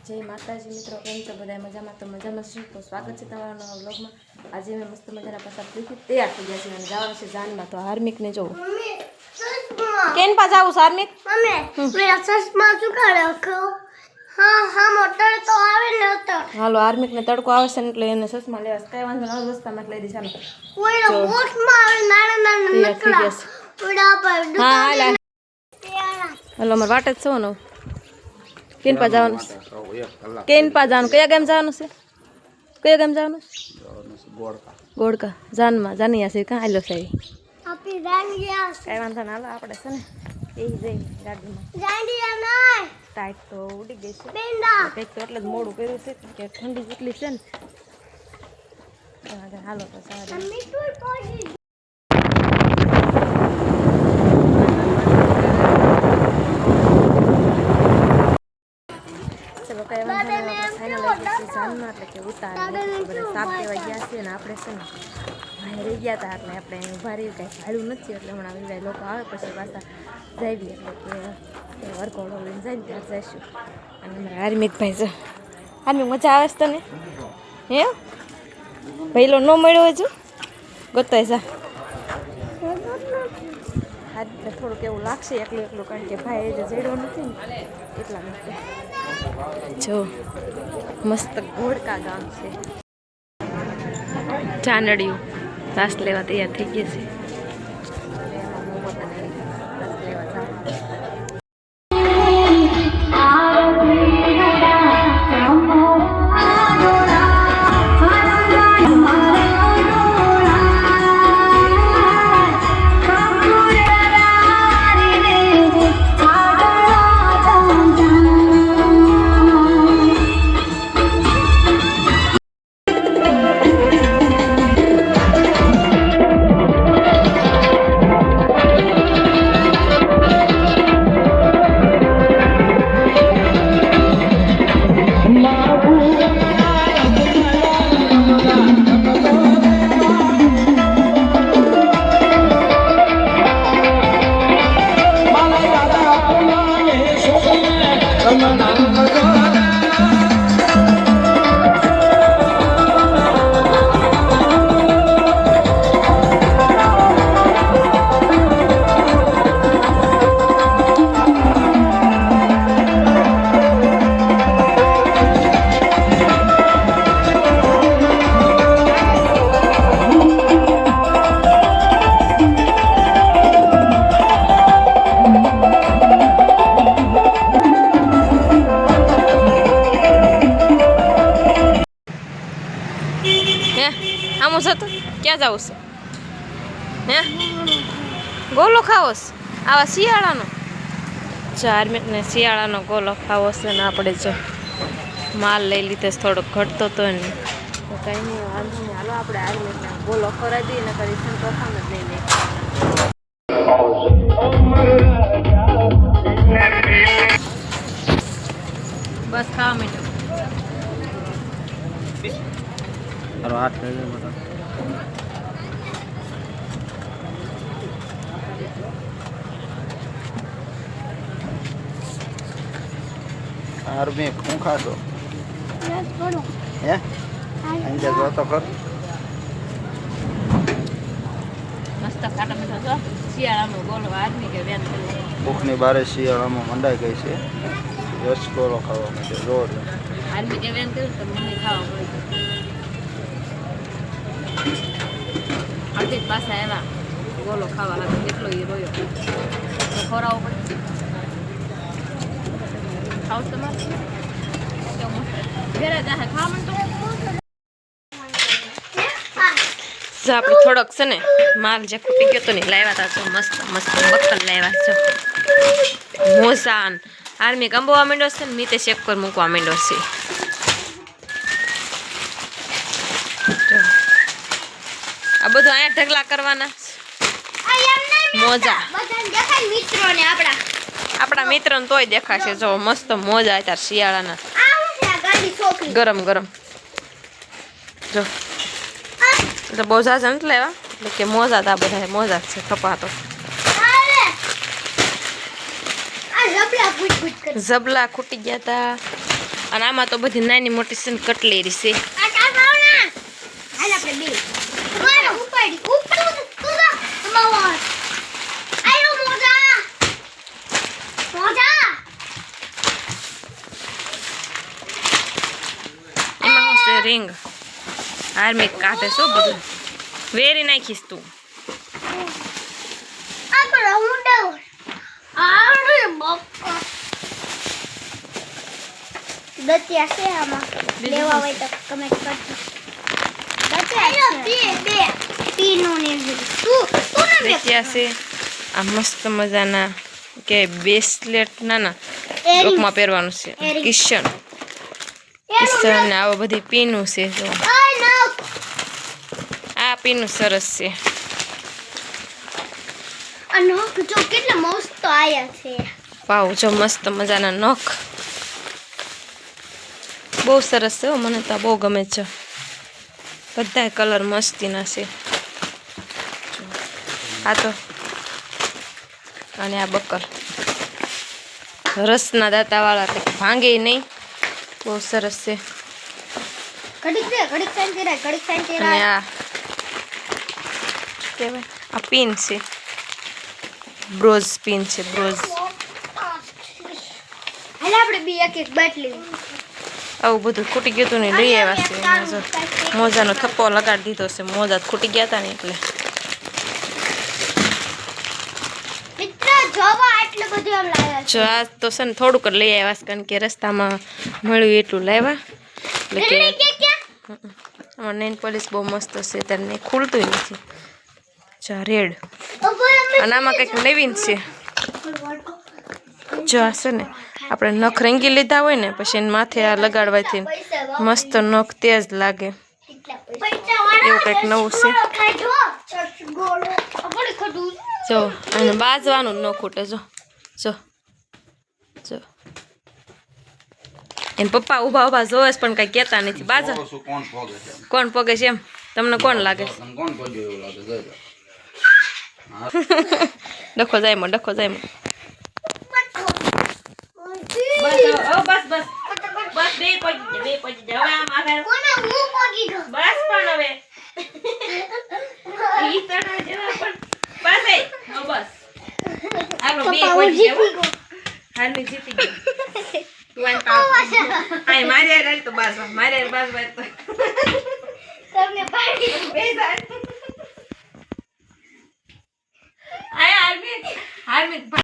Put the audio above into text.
जय माताजी मित्रों, केम छो बधाय मजामां? तो मजामां छो तो स्वागत है तमारा नवा व्लॉगमां। आज मैं मस्त मजाना पासा थी तैयार थई गया छे अने जवानुं छे जाનમાં। तो हार्मिक ने जो केन पा जाऊ हार्मिक मम्मी मेरा चश्मा चुका रखो। हां हां मोटर तो आवे न तो हालो हार्मिक ने तड़को आवे छे એટલે એને ચશ્મા લેવા કઈ વાંધો ન રસ્તામાં લઈ દી ચાલો ઓય મોટમાં આવે નાના નાના નકળા ઓડા પર હા હાલા હાલો માર વાટ જ છો ને કેન પા જવાનું કેન પા જવાનું કયા ગામ જવાનું છે કયા ગામ જવાનું ગોળકા ગોળકા જાનમાં જાનિયા છે કાં આલો છે આપી જાનિયા કઈ વાંધો ના હાલો આપણે છે ને એ જઈ ગાડીમાં જાનિયા નહીં ટાઈટ તો ઉડી ગઈ છે બેંડા કંઈક તો એટલે જ મોડું કર્યું છે કે ઠંડી જેટલી છે ને હાલો તો સારું મીઠું પડી चलो कई फाइनल जानमा એટલે કે ઉતાર બધા સાપ દેવા ગયા છે ને આપણે છે ને ભાઈ રહી ગયા હતા એટલે આપણે ઊભા રહી કંઈ ભાડું નથી એટલે હમણાં વિવાહ લોકો આવે પછી પાછા જઈએ એટલે કે વર્કઆઉટ લઈને જાય ને ત્યાં જઈશું અને અમારા હાર્મિકભાઈ છે હાર્મિક મજા આવે છે તને હે પહેલો ન મળ્યો હજુ ગોતાય જા હાર્મિકને થોડુંક એવું લાગશે એકલું એકલું કારણ કે ભાઈ જે જેડો નથી ને એટલા માટે જો મસ્ત ઘોડકા ગામ છે ચાનડિયું રાસ લેવા તૈયાર થઈ ગયા છે ક્યાં જાવ છે હે ગોલો ખાવો છે આવા શિયાળાનો હાર્મિકને શિયાળાનો ગોલો ખાવો છે ને આપણે જો માલ લઈ લીધે થોડોક ઘટતો હતો ને તો કંઈ નહીં વાંધો નહીં હાલો આપણે હાર્મિકને ગોલો ખવડાવી દઈએ ને કરી સંતોષામ જ લઈ લઈએ બસ ખાવા માંડો તારો હાથ લઈ લે બધા હાર્મિક હું ખાતો હે અંજે જો તો કર મસ્ત ખાટા મીઠો છો શિયાળાનો ગોલો હાર્મિકે વેન કર્યો ભૂખની બારે શિયાળામાં મંડાઈ ગઈ છે રસ ગોલો ખાવા માટે રોડ હાર્મિકે વેન કર્યું તો મને ખાવા મળ્યું અડધી પાછા આવ્યા ગોલો ખાવા લાગે કેટલો એ રોયો તો ખવડાવવો પડે ખાવ તમારે ઘરે જાહે ખાવા માંડો આપણે થોડોક છે ને માલ જે ખૂટી ગયો તો ને લાવ્યા હતા જો મસ્ત મસ્ત બક્કલ લાવ્યા છો મોસાન આર્મી કંબોવા માંડ્યો છે ને મીતે શેક પર મૂકવા માંડ્યો છે આ બધું અહીંયા ઢગલા કરવાના મોજા આપણા મિત્રોને તોય દેખાશે જો મસ્ત મોજા અત્યારે શિયાળાના ગરમ ગરમ જો તો બહુ ઝાઝા નથી લેવા એટલે કે મોજા તા બધા મોજા છે કપાતો જબલા ખૂટી ગયા હતા અને આમાં તો બધી નાની મોટી છે ને કટલેરી છે. એમાં હું છે રિંગ હાર્મિક કાઢે છો બધું વેરી નાખીશ તું. દતિયા છે આમાં લેવા હોય તો કમેન્ટ કરજો. દતિયા બે પીનું ને તું ને ત્યાં છે આ મસ્ત મજાના કે બ્રેસલેટ નાના લોકમાં પહેરવાનું છે. કિશન કિશન ને આવા બધી પીનું છે. જો આ પીનું સરસ છે. આ નખ જો કેટલા મસ્ત આયા છે. વાવ જો મસ્ત મજાના નખ બહુ સરસ છે. મને તો બહુ ગમે છે. બધા કલર મસ્તીના છે. આ તો અને આ બકર રસના દાંતાવાળા કંઈક ભાંગે નહીં. બહુ સરસ છે. ઘડીક સાઈન અને આ કહેવાય આ પિન છે. બ્રોઝ પિન છે. બ્રોઝ હાલ આપણે બી એક બાટલી આવું બધું ખૂટી ગયું હતું ને લઈ આવ્યા છે. એમાં જો મોજાનો થપ્પો લગાડી દીધો છે. મોજા ખૂટી ગયા હતા ને એટલે. જો આ તો છે ને થોડુંક જ લઈ આવ્યા છે કારણ કે રસ્તામાં મળ્યું એટલું લાવ્યા. એટલે કે આમાં નેલ પોલિશ બહુ મસ્ત છે. ત્યારે ખુલતું નથી. જો રેડ અને આમાં કંઈક નવીન છે. જો આ છે ને આપણે નખ રંગી લીધા હોય ને પછી એને માથે આ લગાડવાથી મસ્ત નખ તેજ લાગે. એવું કંઈક નવું છે. જો અને બાજવાનું ન ખૂટે. જો જો જો એને પપ્પા ઊભા ઊભા જોવે છે પણ કઈ કહેતા નથી. બાજા કોણ પગે છે એમ તમને કોણ લાગે? ડખો જાય માં ડખો જાય માં. બસ બસ બસ બે પહોંચી જાય. હવે આમ આગળ બસ પણ હવે ઈ તણા જેવા પણ બસ એ બસ હાલો બે પહોંચી જાય. હાલની જીતી ગઈ. આય મારે રાઈ તો બસ મારે બસ બસ તમને પાડી બે જાય. આય હાર્મિક હાર્મિક